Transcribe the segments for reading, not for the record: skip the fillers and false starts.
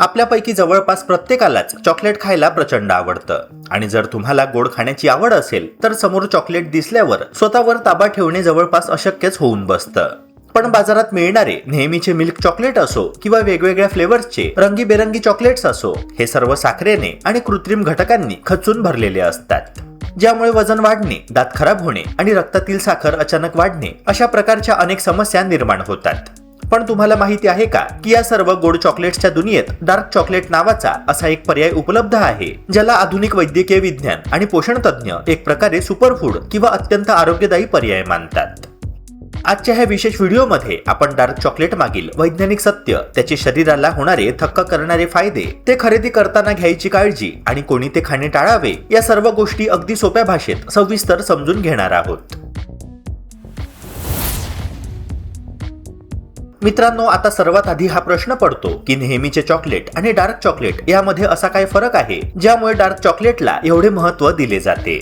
आपल्यापैकी जवळपास प्रत्येकालाच चॉकलेट खायला प्रचंड आवडतं आणि जर तुम्हाला गोड खाण्याची आवड असेल तर समोर चॉकलेट दिसल्यावर स्वतःवर ताबा ठेवणे जवळपास अशक्यच होऊन बसतं. पण बाजारात मिळणारे नेहमीचे मिल्क चॉकलेट असो किंवा वेगवेगळ्या फ्लेवर्सचे रंगीबेरंगी चॉकलेट्स असो, हे सर्व साखरेने आणि कृत्रिम घटकांनी खचून भरलेले असतात, ज्यामुळे वजन वाढणे, दात खराब होणे आणि रक्तातील साखर अचानक वाढणे अशा प्रकारच्या अनेक समस्या निर्माण होतात. पण तुम्हाला माहिती आहे का की या सर्व गोड चॉकलेट्सच्या दुनियेत डार्क चॉकलेट नावाचा असा एक पर्याय उपलब्ध आहे, ज्याला आधुनिक वैद्यकीय विज्ञान आणि पोषण तज्ञ एक प्रकारे सुपरफूड किंवा अत्यंत आरोग्यदायी पर्याय मानतात. आजच्या ह्या विशेष व्हिडिओमध्ये आपण डार्क चॉकलेट मागील वैज्ञानिक सत्य, त्याचे शरीराला होणारे थक्क करणारे फायदे, ते खरेदी करताना घ्यायची काळजी आणि कोणी ते खाणे टाळावे, या सर्व गोष्टी अगदी सोप्या भाषेत सविस्तर समजून घेणार आहोत. मित्रांनो, आता सर्वात आधी हा प्रश्न पडतो की नेहमीचे चॉकलेट आणि डार्क चॉकलेट यामध्ये असा काय फरक आहे ज्यामुळे डार्क चॉकलेटला एवढे महत्त्व दिले जाते.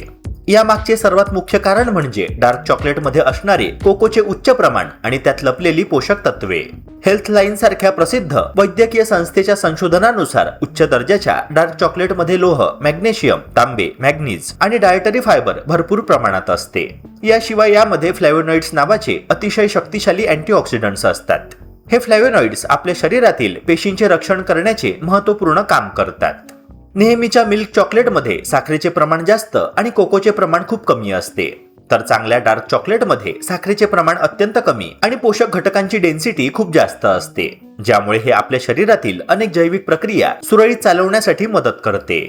यामागचे सर्वात मुख्य कारण म्हणजे डार्क चॉकलेटमध्ये असणारे कोकोचे उच्च प्रमाण आणि त्यात लपलेली पोषक तत्वे. हेल्थलाईन सारख्या प्रसिद्ध वैद्यकीय संस्थेच्या संशोधनानुसार उच्च दर्जाच्या डार्क चॉकलेटमध्ये लोह, मॅग्नेशियम, तांबे, मॅग्नीज आणि डायटरी फायबर भरपूर प्रमाणात असते. याशिवाय यामध्ये फ्लॅव्होनॉइड्स नावाचे अतिशय शक्तिशाली अँटीऑक्सिडंट्स असतात. हे फ्लॅव्होनॉइड्स आपल्या शरीरातील पेशींचे रक्षण करण्याचे महत्त्वपूर्ण काम करतात. नेहमीच्या मिल्क चॉकलेटमध्ये साखरेचे प्रमाण जास्त आणि कोकोचे प्रमाण खूप कमी असते, तर चांगल्या डार्क चॉकलेटमध्ये साखरेचे प्रमाण अत्यंत कमी आणि पोषक घटकांची डेन्सिटी खूप जास्त असते, ज्यामुळे हे आपल्या शरीरातील अनेक जैविक प्रक्रिया सुरळीत चालवण्यासाठी मदत करते.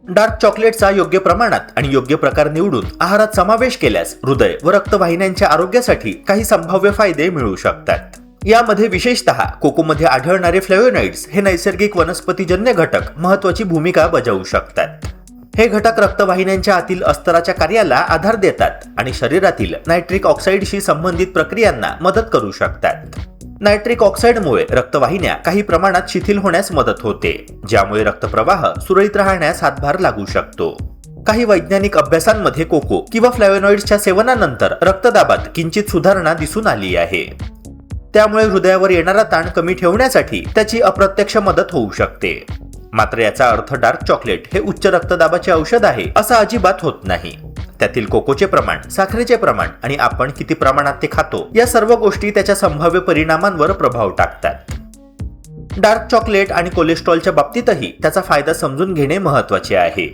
डार्क चॉकलेटचा योग्य प्रमाणात आणि योग्य प्रकार निवडून आहारात समावेश केल्यास हृदय व रक्तवाहिन्यांच्या आरोग्यासाठी काही संभाव्य फायदे मिळू शकतात. यामध्ये विशेषतः कोकोमध्ये आढळणारे फ्लॅव्होनॉइड्स हे नैसर्गिक वनस्पतीजन्य घटक महत्त्वाची भूमिका बजावू शकतात. हे घटक रक्तवाहिन्यांच्या आतील अस्तराच्या कार्याला आधार देतात आणि शरीरातील नायट्रिक ऑक्साईडशी संबंधित प्रक्रियांना मदत करू शकतात. नायट्रिक ऑक्साईडमुळे रक्तवाहिन्या काही प्रमाणात शिथिल होण्यास मदत होते, ज्यामुळे रक्तप्रवाह सुरळीत राहण्यास हातभार लागू शकतो. काही वैज्ञानिक अभ्यासांमध्ये कोको किंवा फ्लॅव्होनॉइड्सच्या सेवनानंतर रक्तदाबात किंचित सुधारणा दिसून आली आहे. त्यामुळे हृदयावर येणारा ताण कमी ठेवण्यासाठी त्याची अप्रत्यक्ष मदत होऊ शकते. मात्र याचा अर्थ डार्क चॉकलेट हे उच्च रक्तदाबाचे औषध आहे असं अजिबात होत नाही. त्यातील कोकोचे प्रमाण, साखरेचे प्रमाण आणि आपण किती प्रमाणात ते खातो, या सर्व गोष्टी त्याच्या संभाव्य परिणामांवर प्रभाव टाकतात. डार्क चॉकलेट आणि कोलेस्ट्रॉलच्या बाबतीतही त्याचा फायदा समजून घेणे महत्त्वाचे आहे.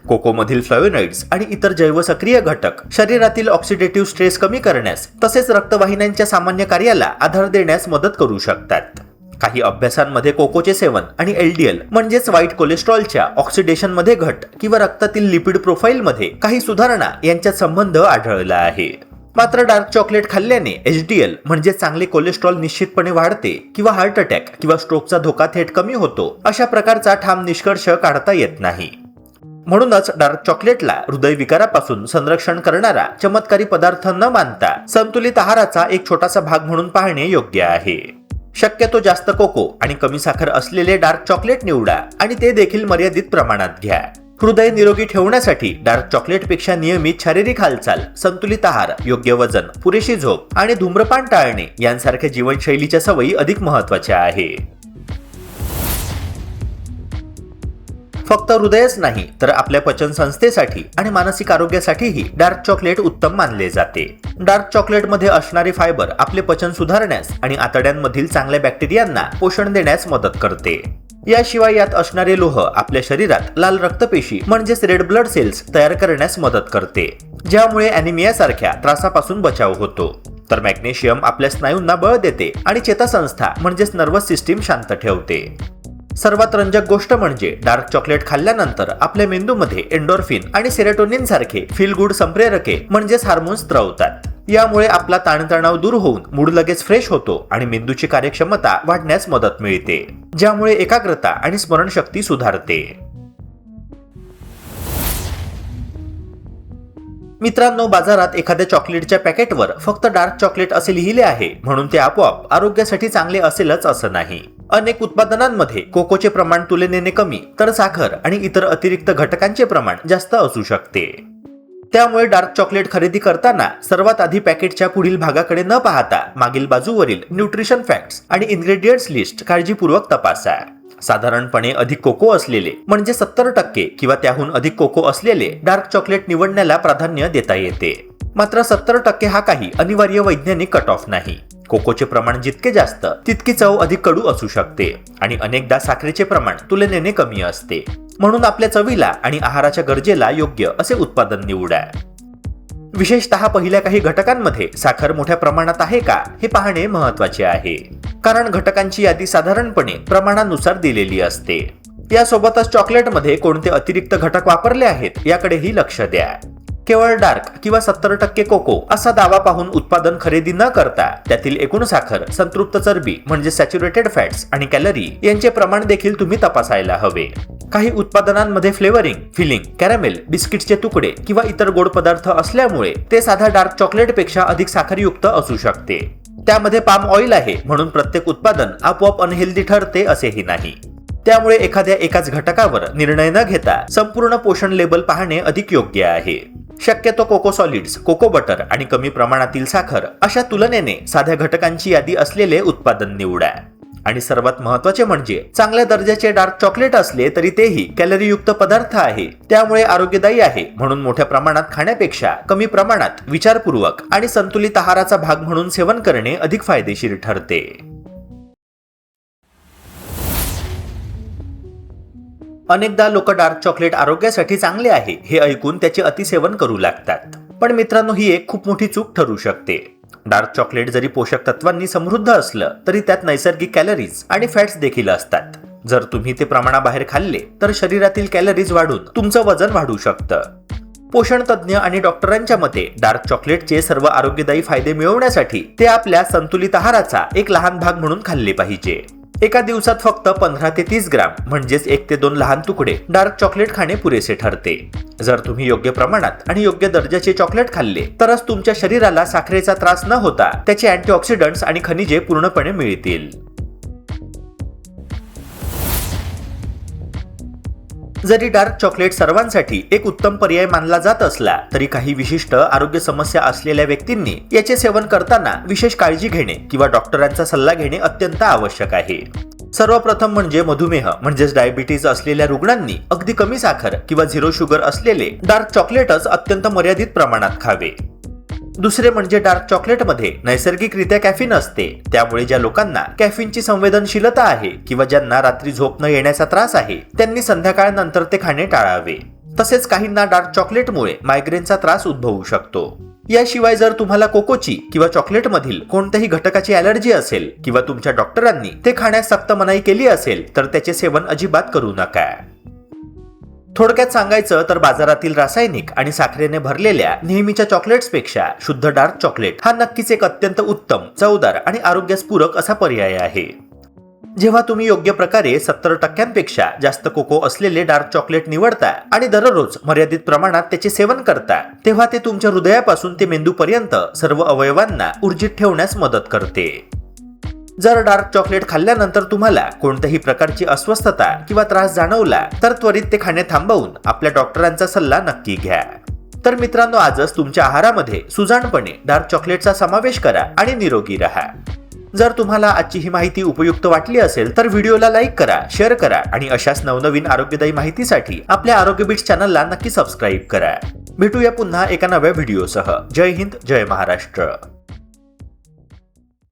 कोकोमधील फ्लॅव्होनॉइड्स आणि इतर जैवसक्रिय घटक शरीरातील ऑक्सिडेटिव्ह स्ट्रेस कमी करण्यास तसेच रक्तवाहिन्यांच्या सामान्य कार्याला आधार देण्यास मदत करू शकतात. काही अभ्यासांमध्ये कोकोचे सेवन आणि LDL म्हणजेच वाईट कोलेस्ट्रॉलच्या ऑक्सिडेशनमध्ये घट किंवा रक्तातील लिपिड प्रोफाईलमध्ये काही सुधारणा यांच्यात संबंध आढळला आहे. मात्र डार्क चॉकलेट खाल्ल्याने HDL म्हणजे चांगले कोलेस्ट्रॉल निश्चितपणे वाढते किंवा हार्ट अटॅक किंवा स्ट्रोकचा धोका थेट कमी होतो, अशा प्रकारचा ठाम निष्कर्ष काढता येत नाही. म्हणूनच डार्क चॉकलेटला हृदयविकारापासून संरक्षण करणारा चमत्कारी पदार्थ न मानता संतुलित आहाराचा एक छोटासा भाग म्हणून पाहणे योग्य आहे. शक्यतो जास्त कोको आणि कमी साखर असलेले डार्क चॉकलेट निवडा आणि ते देखील मर्यादित प्रमाणात घ्या. हृदय निरोगी ठेवण्यासाठी डार्क चॉकलेटपेक्षा नियमित शारीरिक हालचाल, संतुलित आहार, योग्य वजन, पुरेशी झोप आणि धूम्रपान टाळणे यांसारख्या जीवनशैलीच्या सवयी अधिक महत्त्वाच्या आहे. फक्त हृदयच नाही तर आपल्या पचन संस्थेसाठी आणि मानसिक आरोग्यासाठीही डार्क चॉकलेट उत्तम मानले जाते. डार्क चॉकलेटमध्ये असणारे फायबर आपले पचन सुधारण्यास आणि आतड्यांमधील चांगल्या बॅक्टेरियांना पोषण देण्यास मदत करते. याशिवाय यात असणारे लोह आपल्या शरीरात लाल रक्तपेशी म्हणजेच रेड ब्लड सेल्स तयार करण्यास मदत करते, ज्यामुळे अॅनिमिया सारख्या त्रासापासून बचाव होतो. तर मॅग्नेशियम आपल्या स्नायूंना बळ देते आणि चेतासंस्था म्हणजेच नर्वस सिस्टीम शांत ठेवते. सर्वात रंजक गोष्ट म्हणजे डार्क चॉकलेट खाल्ल्यानंतर आपल्या मेंदूमध्ये एंडोर्फिन आणि सेरोटोनिन सारखे फील गुड संप्रेरके म्हणजेच हार्मोन्स स्त्रवतात. यामुळे आपला ताणतणाव दूर होऊन मूड लगेच फ्रेश होतो आणि मेंदूची कार्यक्षमता वाढण्यास मदत मिळते, ज्यामुळे एकाग्रता आणि स्मरणशक्ती सुधारते. मित्रांनो, बाजारात एखाद्या चॉकलेटच्या पॅकेटवर फक्त डार्क चॉकलेट असे लिहिले आहे म्हणून ते आपोआप आरोग्यासाठी चांगले असेलच असं नाही. अनेक उत्पादनांमध्ये कोकोचे प्रमाण तुलनेने कमी तर साखर आणि इतर अतिरिक्त घटकांचे प्रमाण जास्त असू शकते. त्यामुळे डार्क चॉकलेट खरेदी करताना सर्वात आधी पॅकेटच्या पुढील भागाकडे न पाहता मागील बाजूवरील न्यूट्रिशन फॅक्ट्स आणि इन्ग्रेडियंट्स लिस्ट काळजीपूर्वक तपासा. साधारणपणे अधिक कोको असलेले म्हणजे 70% किंवा त्याहून अधिक कोको असलेले डार्क चॉकलेट निवडण्याला प्राधान्य देता येते. मात्र 70% हा काही अनिवार्य वैज्ञानिक कट ऑफ नाही. कोकोचे प्रमाण जितके जास्त तितकी चव अधिक कडू असू शकते आणि अनेकदा साखरेचे प्रमाण तुलनेने कमी असते. म्हणून आपल्या चवीला आणि आहाराच्या गरजेला योग्य असे उत्पादन निवडा. विशेषतः पहिल्या काही घटकांमध्ये साखर मोठ्या प्रमाणात आहे का हे पाहणे महत्त्वाचे आहे, कारण घटकांची यादी साधारणपणे प्रमाणानुसार दिलेली असते. यासोबतच चॉकलेटमध्ये कोणते अतिरिक्त घटक वापरले आहेत याकडेही लक्ष द्या. केवळ डार्क किंवा 70% कोको असा दावा पाहून उत्पादन खरेदी न करता त्यातील एकूण साखर, संतृप्त चरबी म्हणजे सॅच्युरेटेड फॅट्स आणि कॅलरी यांचे प्रमाण देखील तुम्ही तपासायला हवे. काही उत्पादनांमध्ये फ्लेवरिंग, फिलिंग, कॅरमेल, बिस्किटचे तुकडे किंवा इतर गोड पदार्थ असल्यामुळे ते साधा डार्क चॉकलेटपेक्षा अधिक साखरयुक्त असू शकते. त्यामध्ये पाम ऑइल आहे म्हणून प्रत्येक उत्पादन आपोआप अनहेल्दी ठरते असेही नाही. त्यामुळे एखाद्या एकाच घटकावर निर्णय न घेता संपूर्ण पोषण लेबल पाहणे अधिक योग्य आहे. शक्यतो कोको सॉलिड्स, कोको बटर आणि कमी प्रमाणातील साखर अशा तुलनेने साध्या घटकांची यादी असलेले उत्पादन निवडा. आणि सर्वात महत्त्वाचे म्हणजे चांगल्या दर्जाचे डार्क चॉकलेट असले तरी तेही कॅलरीयुक्त पदार्थ आहे, त्यामुळे आरोग्यदायी आहे म्हणून मोठ्या प्रमाणात खाण्यापेक्षा कमी प्रमाणात विचारपूर्वक आणि संतुलित आहाराचा भाग म्हणून सेवन करणे अधिक फायदेशीर ठरते. अनेकदा लोक डार्क चॉकलेट आरोग्यासाठी चांगले आहे हे ऐकून त्याचे अतिसेवन करू लागतात. पण मित्रांनो, ही एक खूप मोठी चूक ठरू शकते. डार्क चॉकलेट जरी पोषक तत्वांनी समृद्ध असलं तरी त्यात नैसर्गिक कॅलरीज आणि फॅट्स देखील असतात. जर तुम्ही ते प्रमाणाबाहेर खाल्ले तर शरीरातील कॅलरीज वाढून तुमचं वजन वाढू शकतं. पोषण तज्ज्ञ आणि डॉक्टरांच्या मते डार्क चॉकलेटचे सर्व आरोग्यदायी फायदे मिळवण्यासाठी ते आपल्या संतुलित आहाराचा एक लहान भाग म्हणून खाल्ले पाहिजे. एका दिवसात फक्त 15 ते 30 ग्राम म्हणजेच 1 ते 2 लहान तुकडे डार्क चॉकलेट खाणे पुरेसे ठरते. जर तुम्ही योग्य प्रमाणात आणि योग्य दर्जाचे चॉकलेट खाल्ले तरच तुमच्या शरीराला साखरेचा त्रास न होता त्याचे अँटीऑक्सिडंट्स आणि खनिजे पूर्णपणे मिळतील. जरी डार्क चॉकलेट सर्वांसाठी एक उत्तम पर्याय मानला जात असला तरी काही विशिष्ट आरोग्य समस्या असलेल्या व्यक्तींनी याचे सेवन करताना विशेष काळजी घेणे किंवा डॉक्टरांचा सल्ला घेणे अत्यंत आवश्यक आहे. सर्वप्रथम म्हणजे मधुमेह म्हणजेच डायबिटीज असलेल्या रुग्णांनी अगदी कमी साखर किंवा 0 शुगर असलेले डार्क चॉकलेटच अत्यंत मर्यादित प्रमाणात खावे. दुसरे म्हणजे डार्क चॉकलेटमध्ये नैसर्गिकरित्या कॅफीन असते, त्यामुळे ज्या लोकांना कॅफीनची संवेदनशीलता आहे किंवा ज्यांना रात्री झोप न येण्याचा त्रास आहे त्यांनी संध्याकाळनंतर ते खाणे टाळावे. तसेच काहींना डार्क चॉकलेटमुळे मायग्रेनचा त्रास उद्भवू शकतो. याशिवाय जर तुम्हाला कोकोची किंवा चॉकलेटमधील कोणत्याही घटकाची ॲलर्जी असेल किंवा तुमच्या डॉक्टरांनी ते खाण्यास सक्त मनाई केली असेल तर त्याचे सेवन अजिबात करू नका. थोडक्यात सांगायचं तर बाजारातील रासायनिक आणि साखरेने भरलेल्या नेहमीच्या चॉकलेट्सपेक्षा शुद्ध डार्क चॉकलेट हा नक्कीच एक अत्यंत उत्तम, चवदार आणि आरोग्यास पूरक असा पर्याय आहे. जेव्हा तुम्ही योग्य प्रकारे 70%पेक्षा जास्त कोको असलेले डार्क चॉकलेट निवडता आणि दररोज मर्यादित प्रमाणात त्याचे सेवन करता तेव्हा ते तुमच्या हृदयापासून ते मेंदूपर्यंत सर्व अवयवांना ऊर्जित ठेवण्यास मदत करते. जर डार्क चॉकलेट खाल्ल्यानंतर तुम्हाला कोणत्याही प्रकारची अस्वस्थता किंवा त्रास जाणवला तर त्वरित ते खाणे थांबवून आपल्या डॉक्टरांचा सल्ला नक्की घ्या. तर मित्रांनो, आजच तुमच्या आहारामध्ये सुजाणपणे डार्क चॉकलेटचा समावेश करा आणि निरोगी राहा. जर तुम्हाला आजची ही माहिती उपयुक्त वाटली असेल तर व्हिडिओला लाईक करा, शेअर करा आणि अशाच नवनवीन आरोग्यदायी माहितीसाठी आपल्या आरोग्य बिट्स चॅनलला नक्की सबस्क्राईब करा. भेटूया पुन्हा एका नव्या व्हिडिओसह. जय हिंद, जय महाराष्ट्र.